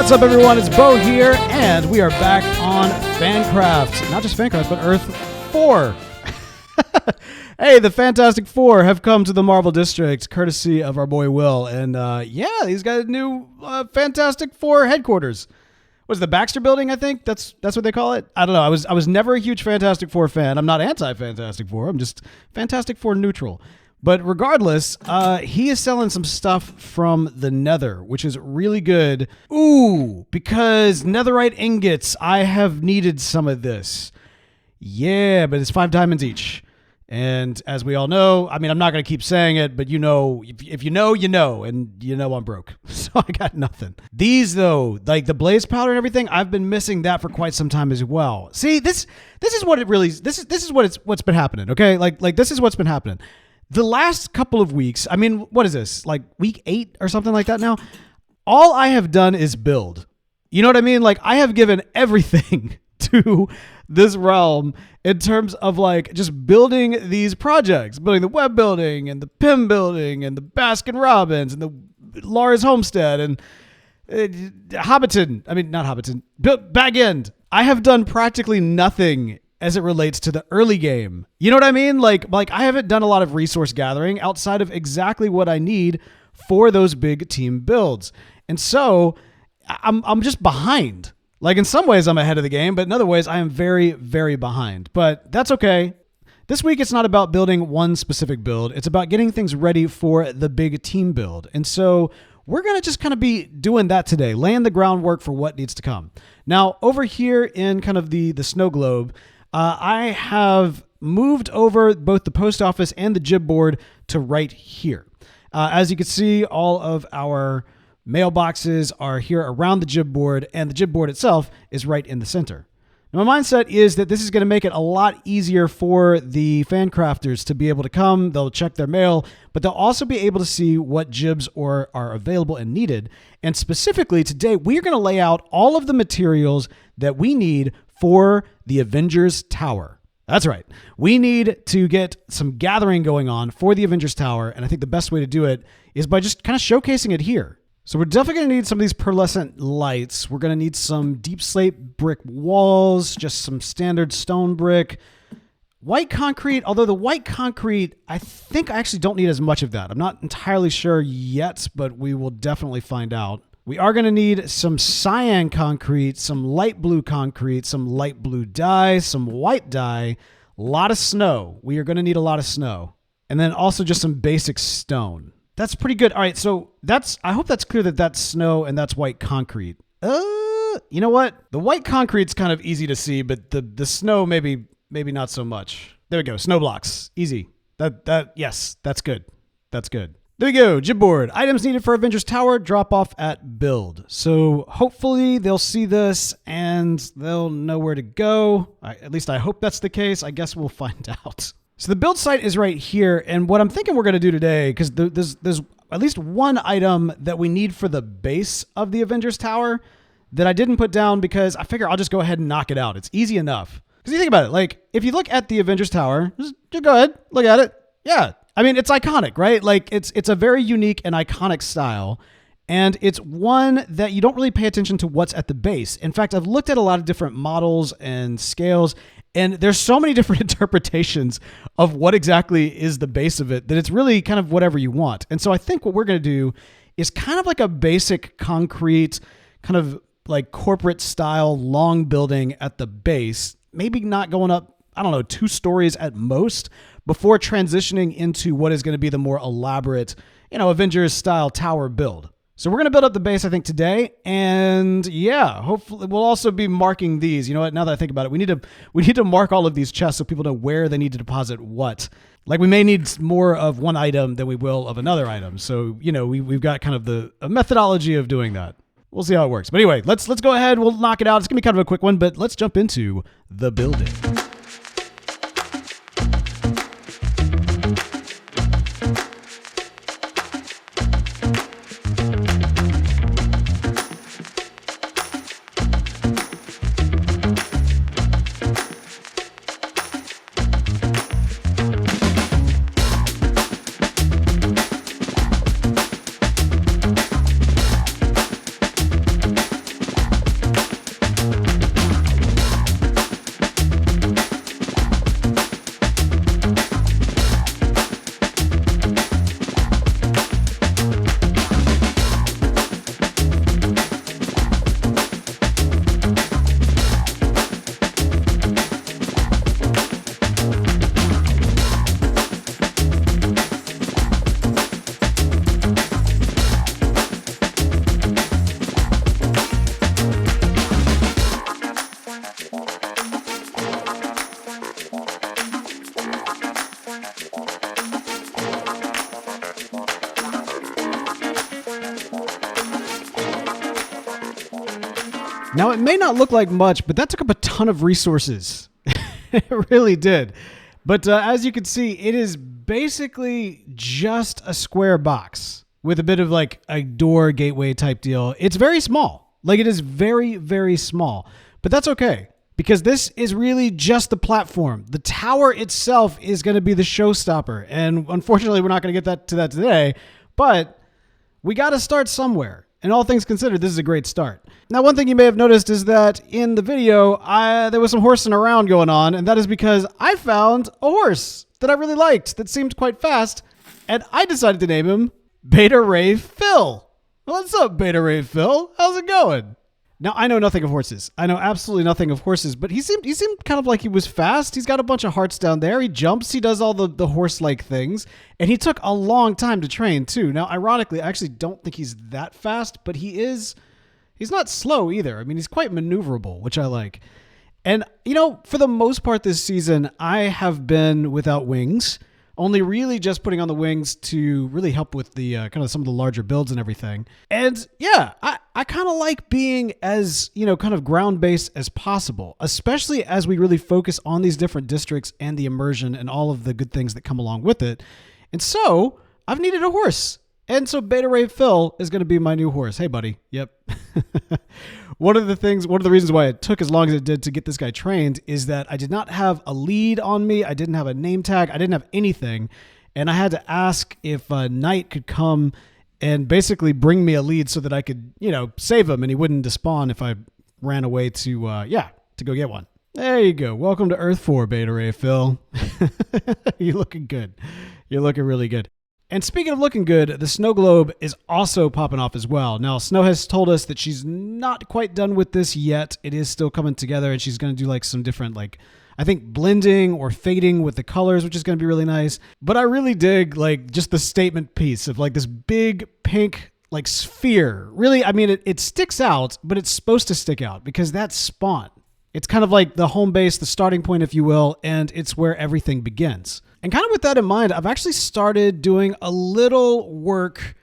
What's up, everyone? It's Bo here, and we are back on FANCRAFT. Not just FANCRAFT, but Earth 4. Hey, the Fantastic Four have come to the Marvel District, courtesy of our boy Will. And he's got a new Fantastic Four headquarters. Was it the Baxter Building, I think? That's what they call it? I don't know. I was never a huge Fantastic Four fan. I'm not anti-Fantastic Four. I'm just Fantastic Four neutral. But regardless, he is selling some stuff from the Nether, which is really good. Ooh, because netherite ingots, I have needed some of this. Yeah, but it's 5 diamonds each. And as we all know, I mean, I'm not going to keep saying it, but you know, if you know, you know, and you know I'm broke. So I got nothing. These, though, like the blaze powder and everything, I've been missing that for quite some time as well. See, this is what it really, this is what's been happening, okay? Like this is what's been happening. The last couple of weeks, I mean, what is this? Like week 8 or something like that now? All I have done is build. You know what I mean? Like I have given everything to this realm in terms of like just building these projects, building the web building and the PIM building and the Baskin Robbins and the Lars Homestead and Hobbiton. I mean, not Hobbiton, Bag End. I have done practically nothing as it relates to the early game. You know what I mean? Like I haven't done a lot of resource gathering outside of exactly what I need for those big team builds. And so I'm just behind. Like in some ways I'm ahead of the game, but in other ways I am very, very behind. But that's okay. This week it's not about building one specific build. It's about getting things ready for the big team build. And so we're going to just kind of be doing that today, laying the groundwork for what needs to come. Now, over here in kind of the snow globe, I have moved over both the post office and the jib board to right here. As you can see, all of our mailboxes are here around the jib board, and the jib board itself is right in the center. Now, my mindset is that this is going to make it a lot easier for the fan crafters to be able to come. They'll check their mail, but they'll also be able to see what jibs are available and needed. And specifically today, we are going to lay out all of the materials that we need for the Avengers Tower. That's right. We need to get some gathering going on for the Avengers Tower, and I think the best way to do it is by just kind of showcasing it here. So we're definitely going to need some of these pearlescent lights. We're going to need some deep slate brick walls, just some standard stone brick, white concrete, although the white concrete, I think I actually don't need as much of that. I'm not entirely sure yet, but we will definitely find out. We are going to need some cyan concrete, some light blue concrete, some light blue dye, some white dye, a lot of snow. We are going to need a lot of snow. And then also just some basic stone. That's pretty good. All right, so I hope that's clear that that's snow and that's white concrete. You know what? The white concrete's kind of easy to see, but the snow maybe not so much. There we go. Snow blocks. Easy. Yes, that's good. That's good. There we go. Jib board. Items needed for Avengers Tower. Drop off at build. So hopefully they'll see this and they'll know where to go. At least I hope that's the case. I guess we'll find out. So the build site is right here. And what I'm thinking we're going to do today, because there's at least one item that we need for the base of the Avengers Tower that I didn't put down because I figure I'll just go ahead and knock it out. It's easy enough. Because you think about it, like if you look at the Avengers Tower, just go ahead, look at it. Yeah. I mean, it's iconic, right? Like it's a very unique and iconic style. And it's one that you don't really pay attention to what's at the base. In fact, I've looked at a lot of different models and scales, and there's so many different interpretations of what exactly is the base of it that it's really kind of whatever you want. And so I think what we're going to do is kind of like a basic concrete, kind of like corporate style long building at the base, maybe not going up, I don't know, 2 stories at most, before transitioning into what is going to be the more elaborate, Avengers style tower build. So we're going to build up the base, I think, today. And yeah, hopefully we'll also be marking these. You know what? Now that I think about it, we need to mark all of these chests so people know where they need to deposit what. Like we may need more of one item than we will of another item. So, we've got kind of a methodology of doing that. We'll see how it works. But anyway, let's go ahead. We'll knock it out. It's going to be kind of a quick one, but let's jump into the building. Now, it may not look like much, but that took up a ton of resources. It really did. But as you can see, it is basically just a square box with a bit of like a door gateway type deal. It's very small. Like, it is very, very small. But that's okay, because this is really just the platform. The tower itself is going to be the showstopper. And unfortunately, we're not going to get to that today. But we got to start somewhere. And all things considered, this is a great start. Now, one thing you may have noticed is that in the video, there was some horsing around going on, and that is because I found a horse that I really liked that seemed quite fast, and I decided to name him Beta Ray Phil. What's up, Beta Ray Phil? How's it going? Now, I know nothing of horses. I know absolutely nothing of horses, but he seemed kind of like he was fast. He's got a bunch of hearts down there. He jumps. He does all the horse-like things. And he took a long time to train, too. Now, ironically, I actually don't think he's that fast, but he's not slow either. I mean, he's quite maneuverable, which I like. And, you know, for the most part this season, I have been without wings, only really just putting on the wings to really help with the kind of some of the larger builds and everything. And yeah, I kind of like being as, you know, kind of ground-based as possible, especially as we really focus on these different districts and the immersion and all of the good things that come along with it. And so I've needed a horse. And so Beta Ray Phil is going to be my new horse. Hey, buddy. Yep. One of the reasons why it took as long as it did to get this guy trained is that I did not have a lead on me. I didn't have a name tag. I didn't have anything. And I had to ask if Knight could come and basically bring me a lead so that I could, you know, save him and he wouldn't despawn if I ran away to go get one. There you go. Welcome to Earth 4, Beta Ray Phil. You're looking good. You're looking really good. And speaking of looking good, the snow globe is also popping off as well. Now, Snow has told us that she's not quite done with this yet. It is still coming together, and she's going to do like some different, like, I think blending or fading with the colors, which is going to be really nice. But I really dig like just the statement piece of like this big pink like sphere. Really, I mean, it sticks out, but it's supposed to stick out because that's Spawn. It's kind of like the home base, the starting point, if you will, and it's where everything begins. And kind of with that in mind, I've actually started doing a little work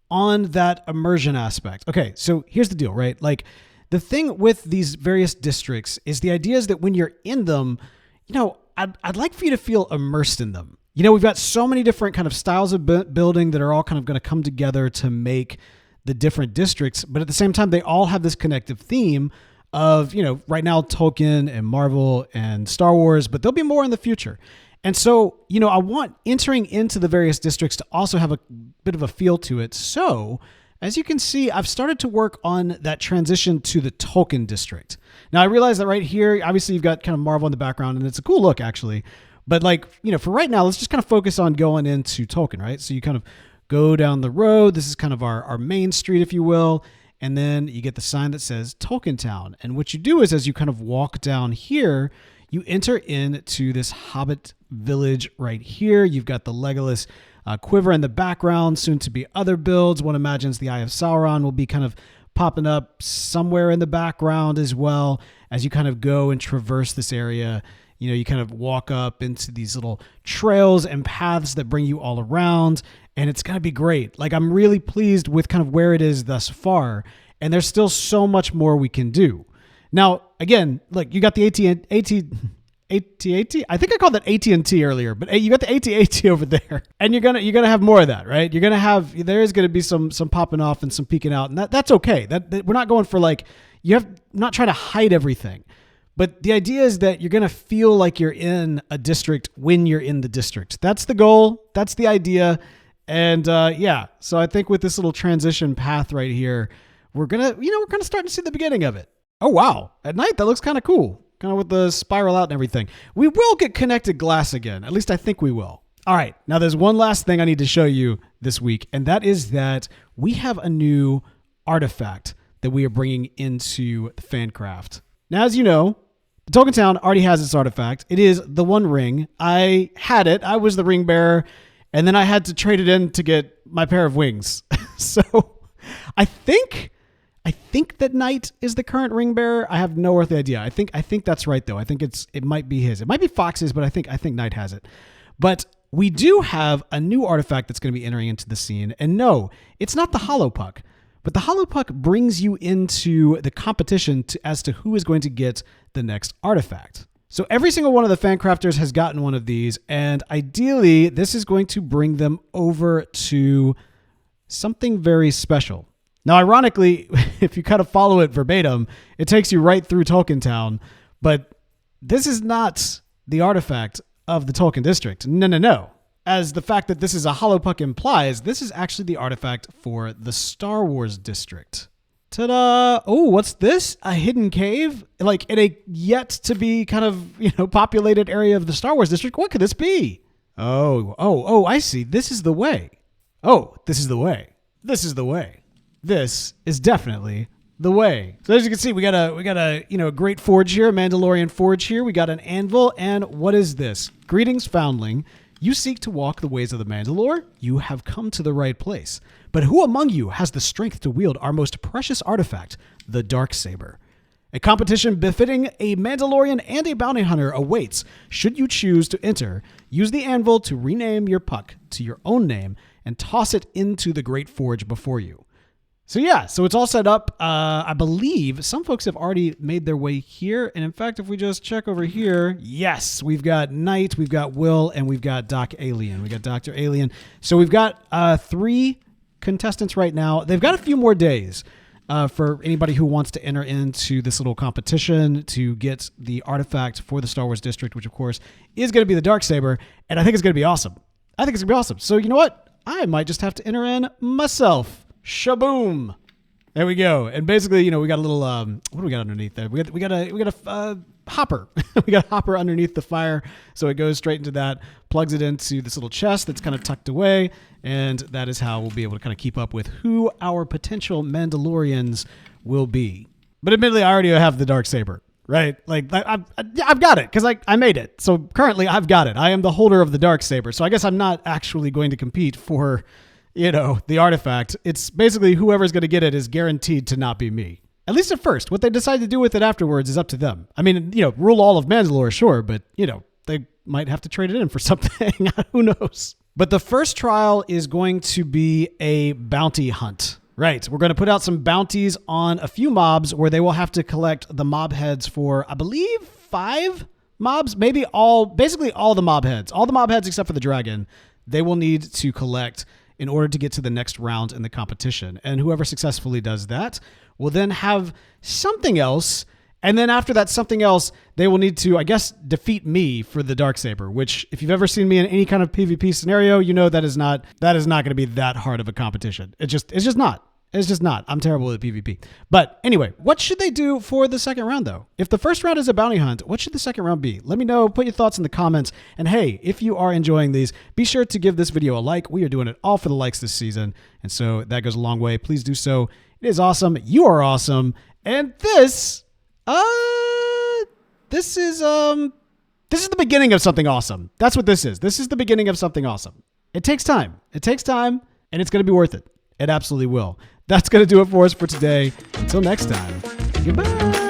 on that immersion aspect. Okay, so here's the deal, right? Like the thing with these various districts is the idea is that when you're in them, you know, I'd like for you to feel immersed in them. You know, we've got so many different kind of styles of building that are all kind of going to come together to make the different districts, but at the same time, they all have this connective theme of, you know, right now Tolkien and Marvel and Star Wars, but there'll be more in the future. And so, you know, I want entering into the various districts to also have a bit of a feel to it. So, as you can see, I've started to work on that transition to the Tolkien district. Now, I realize that right here, obviously you've got kind of Marvel in the background, and it's a cool look, actually. But like, you know, for right now, let's just kind of focus on going into Tolkien, right? So you kind of go down the road. This is kind of our main street, if you will. And then you get the sign that says Tolkien Town. And what you do is as you kind of walk down here, you enter into this Hobbit village right here. You've got the Legolas quiver in the background, soon to be other builds. One imagines the Eye of Sauron will be kind of popping up somewhere in the background as well as you kind of go and traverse this area. You know, you kind of walk up into these little trails and paths that bring you all around, and it's going to be great. Like, I'm really pleased with kind of where it is thus far, and there's still so much more we can do. Now, again, like you got the AT&T. I think I called that AT&T earlier, but you got the AT over there, and you're gonna have more of that, right? There is gonna be some popping off and some peeking out, and that's okay. That we're not going for like not trying to hide everything, but the idea is that you're gonna feel like you're in a district when you're in the district. That's the goal. That's the idea, and So I think with this little transition path right here, we're gonna start to see the beginning of it. Oh wow! At night, that looks kind of cool. Kind of with the spiral out and everything. We will get connected glass again. At least I think we will. All right. Now there's one last thing I need to show you this week, and that is that we have a new artifact that we are bringing into the FANCRAFT. Now, as you know, the Tolkien Town already has its artifact. It is the One Ring. I had it. I was the ring bearer, and then I had to trade it in to get my pair of wings. So I think that Knight is the current ring bearer. I have no earthly idea. I think that's right though. I think it might be his. It might be Fox's, but I think Knight has it. But we do have a new artifact that's going to be entering into the scene. And no, it's not the Hollow Puck. But the Hollow Puck brings you into the competition as to who is going to get the next artifact. So every single one of the FANCRAFTers has gotten one of these, and ideally, this is going to bring them over to something very special. Now, ironically, if you kind of follow it verbatim, it takes you right through Tolkien Town, but this is not the artifact of the Tolkien District. No. As the fact that this is a Hollow Puck implies, this is actually the artifact for the Star Wars District. Ta-da! Oh, what's this? A hidden cave? Like in a yet to be kind of, populated area of the Star Wars District? What could this be? Oh, I see. This is the way. Oh, this is the way. This is the way. This is definitely the way. So as you can see, we got a great forge here, a Mandalorian forge here. We got an anvil, and what is this? Greetings, foundling. You seek to walk the ways of the Mandalore? You have come to the right place. But who among you has the strength to wield our most precious artifact, the Darksaber? A competition befitting a Mandalorian and a bounty hunter awaits. Should you choose to enter, use the anvil to rename your puck to your own name and toss it into the great forge before you. So it's all set up. I believe some folks have already made their way here. And in fact, if we just check over here, yes, we've got Knight, we've got Will, and we've got Doc Alien. We got Dr. Alien. So we've got 3 contestants right now. They've got a few more days for anybody who wants to enter into this little competition to get the artifact for the Star Wars District, which of course is going to be the Darksaber. And I think it's going to be awesome. So you know what? I might just have to enter in myself. Shaboom! There we go. And basically, we got a little what do we got underneath there? We got a hopper. We got a hopper underneath the fire, so it goes straight into that, plugs it into this little chest that's kind of tucked away, and that is how we'll be able to kind of keep up with who our potential Mandalorians will be. But admittedly, I already have the Darksaber, right? Like I've got it because I made it. So currently, I've got it. I am the holder of the Darksaber. So I guess I'm not actually going to compete for the artifact. It's basically whoever's going to get it is guaranteed to not be me. At least at first. What they decide to do with it afterwards is up to them. I mean, rule all of Mandalore, sure, but, they might have to trade it in for something. Who knows? But the first trial is going to be a bounty hunt. Right. We're going to put out some bounties on a few mobs where they will have to collect the mob heads for, I believe, 5 mobs. Basically all the mob heads. All the mob heads except for the dragon, they will need to collect in order to get to the next round in the competition. And whoever successfully does that will then have something else. And then after that something else, they will need to, I guess, defeat me for the Darksaber, which if you've ever seen me in any kind of PvP scenario, that is not going to be that hard of a competition. It's just not. It's just not. I'm terrible at PvP. But anyway, what should they do for the second round, though? If the first round is a bounty hunt, what should the second round be? Let me know. Put your thoughts in the comments. And hey, if you are enjoying these, be sure to give this video a like. We are doing it all for the likes this season. And so that goes a long way. Please do so. It is awesome. You are awesome. And this is the beginning of something awesome. That's what this is. This is the beginning of something awesome. It takes time. And it's going to be worth it. It absolutely will. That's going to do it for us for today. Until next time, goodbye.